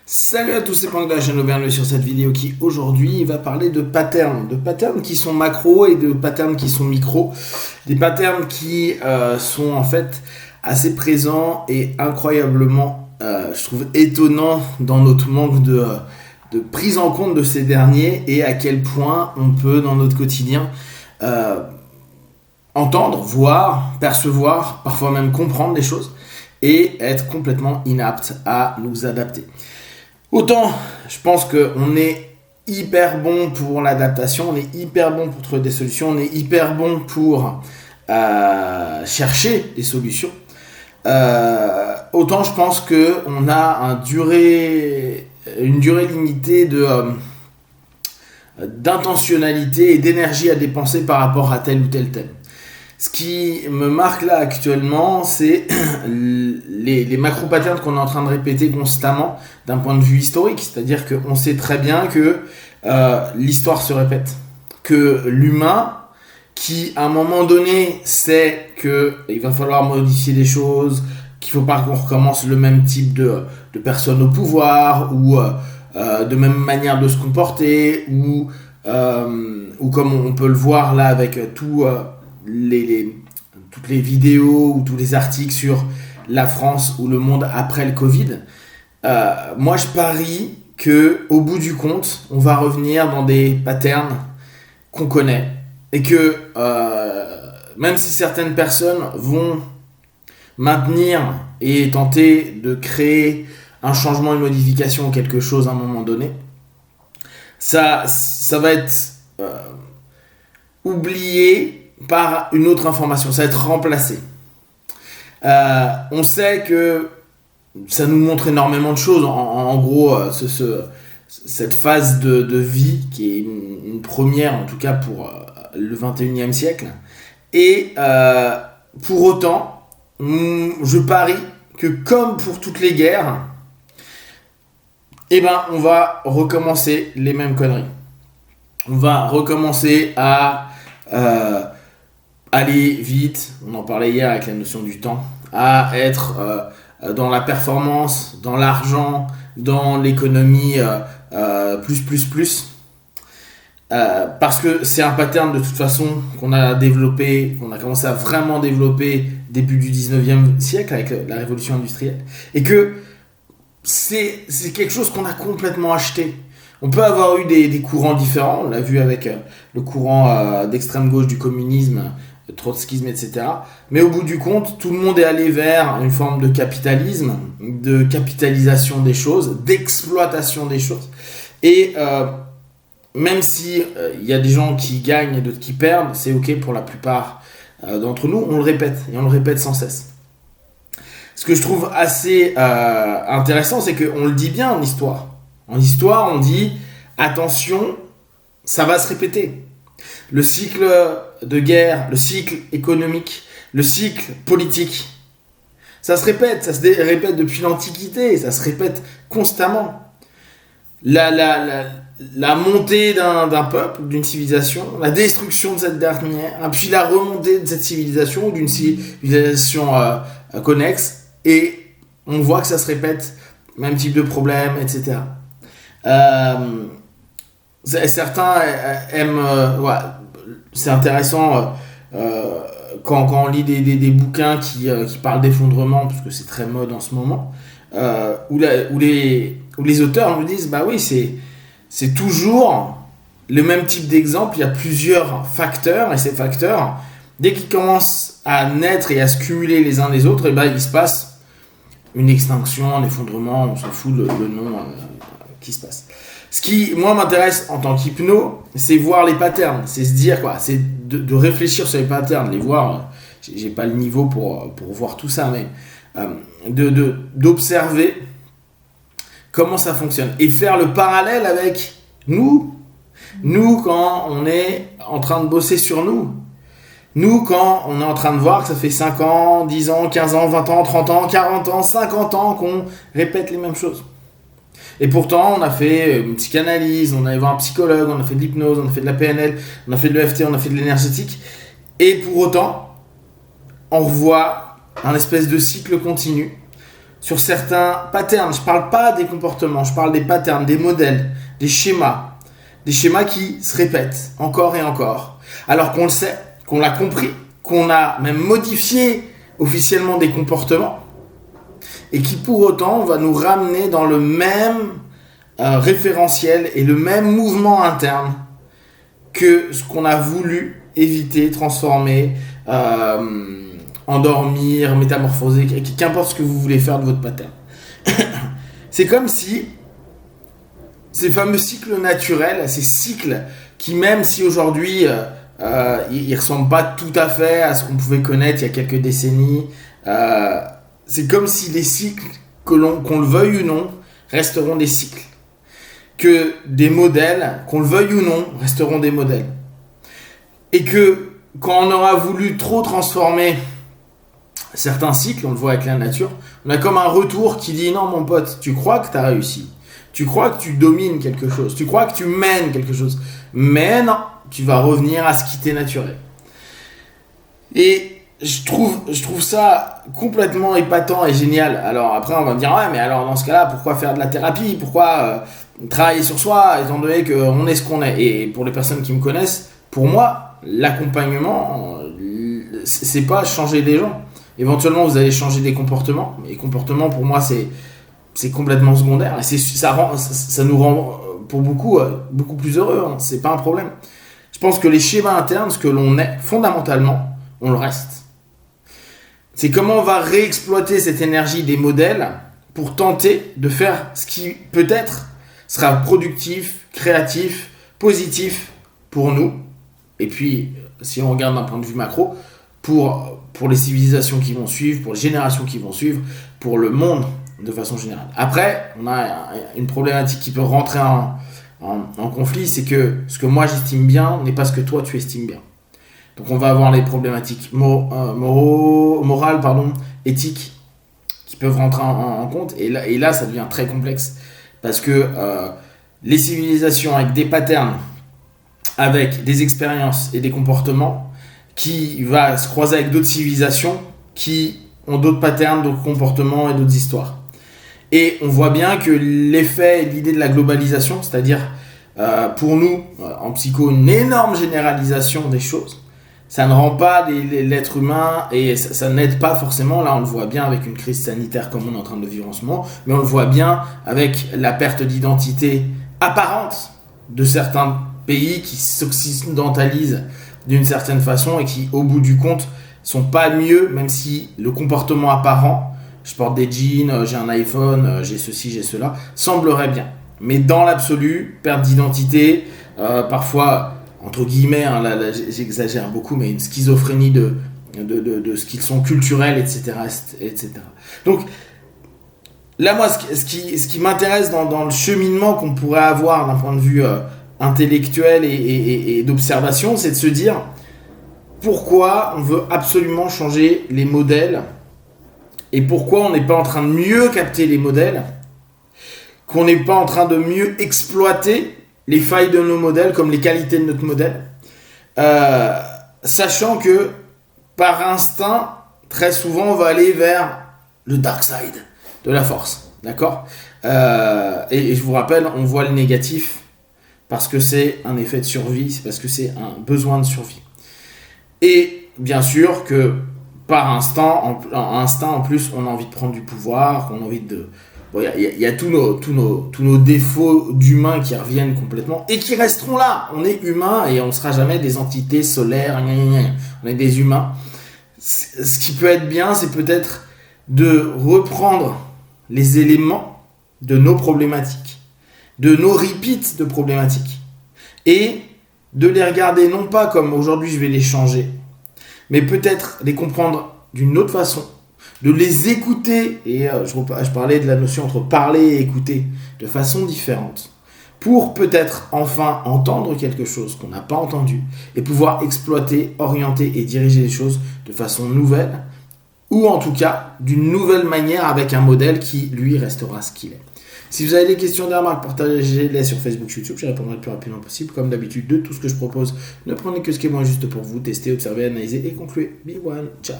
Salut à tous, c'est Pang de la chaîne Auvergne sur cette vidéo qui aujourd'hui va parler de patterns qui sont macro et de patterns qui sont micro, des patterns qui sont en fait assez présents et incroyablement, je trouve étonnant dans notre manque de prise en compte de ces derniers et à quel point on peut dans notre quotidien entendre, voir, percevoir, parfois même comprendre les choses et être complètement inapte à nous adapter. Autant, je pense qu'on est hyper bon pour l'adaptation, on est hyper bon pour trouver des solutions, on est hyper bon pour chercher des solutions. Autant je pense qu'on a une durée limitée d'intentionnalité et d'énergie à dépenser par rapport à tel ou tel thème. Ce qui me marque là actuellement, c'est les macro-patterns qu'on est en train de répéter constamment d'un point de vue historique. C'est-à-dire qu'on sait très bien que l'histoire se répète. Que l'humain, qui à un moment donné sait qu'il va falloir modifier des choses, qu'il ne faut pas qu'on recommence le même type de personnes au pouvoir, ou de même manière de se comporter, ou comme on peut le voir là avec toutes les vidéos ou tous les articles sur la France ou le monde après le Covid, moi je parie que au bout du compte, on va revenir dans des patterns qu'on connaît et que même si certaines personnes vont maintenir et tenter de créer un changement, une modification ou quelque chose à un moment donné, ça va être oublié par une autre information, ça va être remplacé. On sait que ça nous montre énormément de choses. En gros, cette phase de vie qui est une première, en tout cas pour le 21e siècle. Et pour autant, je parie que comme pour toutes les guerres, on va recommencer les mêmes conneries. On va recommencer à aller vite, on en parlait hier avec la notion du temps, à être dans la performance, dans l'argent, dans l'économie plus. Parce que c'est un pattern de toute façon qu'on a développé, qu'on a commencé à vraiment développer début du 19e siècle avec la révolution industrielle. Et que c'est quelque chose qu'on a complètement acheté. On peut avoir eu des courants différents, on l'a vu avec le courant d'extrême gauche du communisme, trotskisme, etc. Mais au bout du compte, tout le monde est allé vers une forme de capitalisme, de capitalisation des choses, d'exploitation des choses. Et même si y a des gens qui gagnent et d'autres qui perdent, c'est ok pour la plupart d'entre nous, on le répète, et on le répète sans cesse. Ce que je trouve assez intéressant, c'est qu'on le dit bien en histoire. En histoire, on dit attention, ça va se répéter. Le cycle de guerre, le cycle économique, le cycle politique, ça se répète, ça se répète depuis l'Antiquité, ça se répète constamment. La montée d'un peuple, d'une civilisation, la destruction de cette dernière, puis la remontée de cette civilisation ou d'une civilisation connexe, et on voit que ça se répète, même type de problème, etc. Certains aiment, c'est intéressant quand on lit des bouquins qui parlent d'effondrement, parce que c'est très mode en ce moment, où les auteurs nous disent bah oui, c'est toujours le même type d'exemple, il y a plusieurs facteurs, et ces facteurs, dès qu'ils commencent à naître et à se cumuler les uns les autres, il se passe une extinction, un effondrement, on s'en fout le nom qui se passe. Ce qui, moi, m'intéresse en tant qu'hypno, c'est voir les patterns, c'est se dire, c'est de réfléchir sur les patterns, les voir. J'ai pas le niveau pour voir tout ça, mais d'observer comment ça fonctionne et faire le parallèle avec nous quand on est en train de bosser sur nous. Nous, quand on est en train de voir que ça fait 5 ans, 10 ans, 15 ans, 20 ans, 30 ans, 40 ans, 50 ans qu'on répète les mêmes choses. Et pourtant, on a fait une psychanalyse, on a allé voir un psychologue, on a fait de l'hypnose, on a fait de la PNL, on a fait de l'EFT, on a fait de l'énergétique. Et pour autant, on revoit un espèce de cycle continu sur certains patterns. Je ne parle pas des comportements, je parle des patterns, des modèles, des schémas. Des schémas qui se répètent encore et encore. Alors qu'on le sait, qu'on l'a compris, qu'on a même modifié officiellement des comportements et qui pour autant va nous ramener dans le même référentiel et le même mouvement interne que ce qu'on a voulu éviter, transformer, endormir, métamorphoser, qu'importe ce que vous voulez faire de votre pattern. C'est comme si ces fameux cycles naturels, ces cycles qui, même si aujourd'hui ils ne ressemblent pas tout à fait à ce qu'on pouvait connaître il y a quelques décennies, c'est comme si les cycles, qu'on le veuille ou non, resteront des cycles. Que des modèles, qu'on le veuille ou non, resteront des modèles. Et que quand on aura voulu trop transformer certains cycles, on le voit avec la nature, on a comme un retour qui dit non mon pote, tu crois que tu as réussi, tu crois que tu domines quelque chose, tu crois que tu mènes quelque chose, mais non, tu vas revenir à ce qui t'est naturel. Et je trouve ça complètement épatant et génial. Alors après on va me dire ouais mais alors dans ce cas là pourquoi faire de la thérapie, pourquoi travailler sur soi étant donné qu'on est ce qu'on est. Et pour les personnes qui me connaissent, pour moi l'accompagnement c'est pas changer des gens. Éventuellement vous allez changer des comportements, mais les comportements pour moi c'est complètement secondaire et ça nous rend pour beaucoup plus heureux, hein. C'est pas un problème. Je pense que les schémas internes, ce que l'on est fondamentalement, on le reste. C'est comment on va réexploiter cette énergie des modèles pour tenter de faire ce qui peut-être sera productif, créatif, positif pour nous. Et puis, si on regarde d'un point de vue macro, pour les civilisations qui vont suivre, pour les générations qui vont suivre, pour le monde de façon générale. Après, on a une problématique qui peut rentrer en conflit, c'est que ce que moi j'estime bien n'est pas ce que toi tu estimes bien. Donc on va avoir les problématiques morales, éthiques, qui peuvent rentrer en compte. Et là, ça devient très complexe. Parce que les civilisations avec des patterns, avec des expériences et des comportements, qui va se croiser avec d'autres civilisations qui ont d'autres patterns, d'autres comportements et d'autres histoires. Et on voit bien que l'effet et l'idée de la globalisation, c'est-à-dire pour nous, en psycho, une énorme généralisation des choses, ça ne rend pas l'être humain et ça n'aide pas forcément. Là, on le voit bien avec une crise sanitaire comme on est en train de vivre en ce moment, mais on le voit bien avec la perte d'identité apparente de certains pays qui s'occidentalisent d'une certaine façon et qui, au bout du compte, sont pas mieux, même si le comportement apparent, je porte des jeans, j'ai un iPhone, j'ai ceci, j'ai cela, semblerait bien. Mais dans l'absolu, perte d'identité, parfois, entre guillemets, hein, là, j'exagère beaucoup, mais une schizophrénie de ce qu'ils sont culturels, etc., etc. Donc, là, moi, ce qui m'intéresse dans le cheminement qu'on pourrait avoir d'un point de vue intellectuel et d'observation, c'est de se dire pourquoi on veut absolument changer les modèles et pourquoi on n'est pas en train de mieux capter les modèles, qu'on n'est pas en train de mieux exploiter les failles de nos modèles comme les qualités de notre modèle, sachant que par instinct, très souvent, on va aller vers le dark side de la force, d'accord, et je vous rappelle, on voit le négatif parce que c'est un effet de survie, c'est parce que c'est un besoin de survie. Et bien sûr que par instinct en plus, on a envie de prendre du pouvoir, on a envie de... Bon, il y a tous nos défauts d'humains qui reviennent complètement et qui resteront là. On est humain et on ne sera jamais des entités solaires, on est des humains. Ce qui peut être bien, c'est peut-être de reprendre les éléments de nos problématiques, de nos repeats de problématiques, et de les regarder non pas comme aujourd'hui je vais les changer, mais peut-être les comprendre d'une autre façon, de les écouter, et je parlais de la notion entre parler et écouter, de façon différente, pour peut-être enfin entendre quelque chose qu'on n'a pas entendu, et pouvoir exploiter, orienter et diriger les choses de façon nouvelle, ou en tout cas d'une nouvelle manière avec un modèle qui, lui, restera ce qu'il est. Si vous avez des questions, des remarques, partagez-les sur Facebook, YouTube, je répondrai le plus rapidement possible. Comme d'habitude, de tout ce que je propose, ne prenez que ce qui est bon et juste pour vous. Testez, observez, analysez et concluez. Be one, ciao.